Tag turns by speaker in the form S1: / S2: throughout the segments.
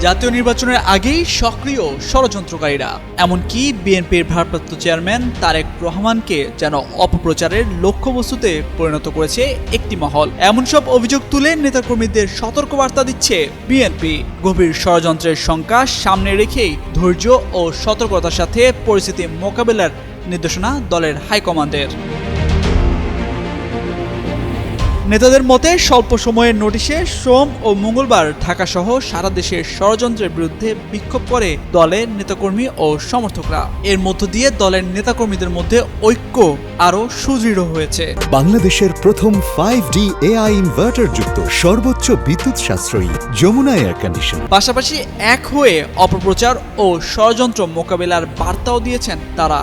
S1: জাতীয় নির্বাচনের আগেই সক্রিয় ষড়যন্ত্রকারীরা, এমনকি বিএনপির ভারপ্রাপ্ত চেয়ারম্যান তারেক রহমানকে যেন অপপ্রচারের লক্ষ্যবস্তুতে পরিণত করেছে একটি মহল। এমন সব অভিযোগ তুলে নেতাকর্মীদের সতর্কবার্তা দিচ্ছে বিএনপি। গভীর ষড়যন্ত্রের শঙ্কা সামনে রেখেই ধৈর্য ও সতর্কতার সাথে পরিস্থিতি মোকাবেলার নির্দেশনা দলের হাইকমান্ডের। নেতাদের মতে স্বল্প সময়ের নোটিশে সোম ও মঙ্গলবার ঢাকাসহ সারা দেশের ষড়যন্ত্রের বিরুদ্ধে বিক্ষোভ করে দলের নেতাকর্মী ও সমর্থকরা। এর মধ্য দিয়ে দলের নেতাকর্মীদের মধ্যে ঐক্য আরও সুদৃঢ় হয়েছে।
S2: বাংলাদেশের প্রথম 5D AI ইনভার্টার যুক্ত সর্বোচ্চ বিদ্যুৎ সাশ্রয়ী যমুনা এয়ার কন্ডিশন।
S1: পাশাপাশি এক হয়ে অপপ্রচার ও ষড়যন্ত্র মোকাবেলার বার্তাও দিয়েছেন তারা।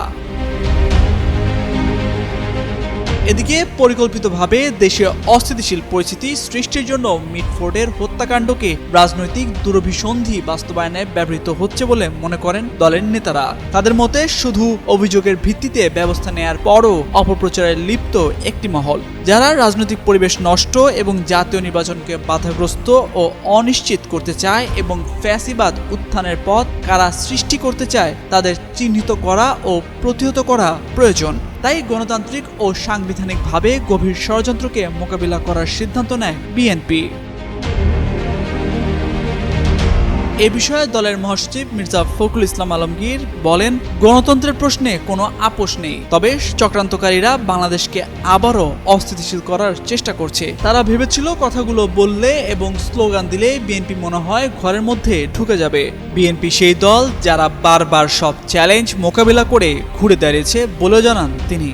S1: এদিকে পরিকল্পিতভাবে দেশে অস্থিতিশীল পরিস্থিতি সৃষ্টির জন্য মিটফোর্ডের হত্যাকাণ্ডকে রাজনৈতিক দুরভিসন্ধি বাস্তবায়নে ব্যবহৃত হচ্ছে বলে মনে করেন দলের নেতারা। তাদের মতে শুধু অভিযোগের ভিত্তিতে ব্যবস্থা নেয়ার পরও অপপ্রচারে লিপ্ত একটি মহল, যারা রাজনৈতিক পরিবেশ নষ্ট এবং জাতীয় নির্বাচনকে বাধাগ্রস্ত ও অনিশ্চিত করতে চায় এবং ফ্যাসিবাদ উত্থানের পথ কারা সৃষ্টি করতে চায় তাদের চিহ্নিত করা ও প্রতিহত করা প্রয়োজন। তাই গণতান্ত্রিক ও সাংবিধানিকভাবে গভীর ষড়যন্ত্রকে মোকাবিলা করার সিদ্ধান্ত নেয় বিএনপি। এ বিষয়ে দলের মহাসচিব মির্জা ফখরুল ইসলাম আলমগীর বলেন, গণতন্ত্রের প্রশ্নে কোনো আপোষ নেই, তবে চক্রান্তকারীরা বাংলাদেশকে আবারও অস্থিতিশীল করার চেষ্টা করছে। তারা ভেবেছিল কথাগুলো বললে এবং স্লোগান দিলে বিএনপি মনে হয় ঘরের মধ্যে ঢুকে যাবে। বিএনপি সেই দল যারা বারবার সব চ্যালেঞ্জ মোকাবিলা করে ঘুরে দাঁড়িয়েছে বলে জানান তিনি।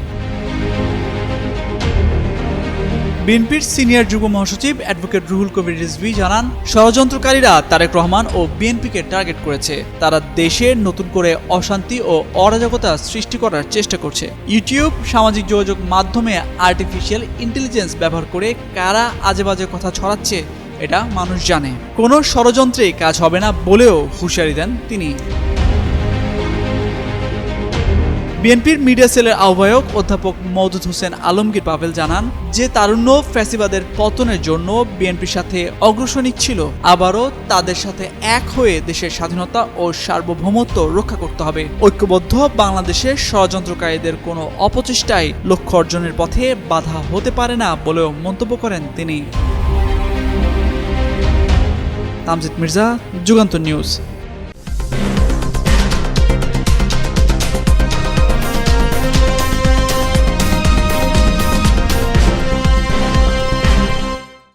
S1: বিএনপির সিনিয়র যুগ্ম মহাসচিব অ্যাডভোকেট রুহুল কবির রিজভী জানান, ষড়যন্ত্রকারীরা তারেক রহমান ও বিএনপিকে টার্গেট করেছে। তারা দেশে নতুন করে অশান্তি ও অরাজকতা সৃষ্টি করার চেষ্টা করছে। ইউটিউব, সামাজিক যোগাযোগ মাধ্যমে আর্টিফিশিয়াল ইন্টেলিজেন্স ব্যবহার করে কারা আজেবাজে কথা ছড়াচ্ছে এটা মানুষ জানে। কোনো ষড়যন্ত্রে কাজ হবে না বলেও হুঁশিয়ারি দেন তিনি। বিএনপির মিডিয়া সেলের আহ্বায়ক অধ্যাপক মওদুদ হোসেন আলমগীর পাভেল জানান যে তারুণ্য ফ্যাসিবাদের পতনের জন্য বিএনপির সাথে অগ্রসর ছিল, আবারও তাদের সাথে এক হয়ে দেশের স্বাধীনতা ও সার্বভৌমত্ব রক্ষা করতে হবে। ঐক্যবদ্ধ বাংলাদেশের ষড়যন্ত্রকারীদের কোনো অপচেষ্টাই লক্ষ্য অর্জনের পথে বাধা হতে পারে না বলেও মন্তব্য করেন তিনি। তামজিদ মির্জা, যুগান্তর নিউজ।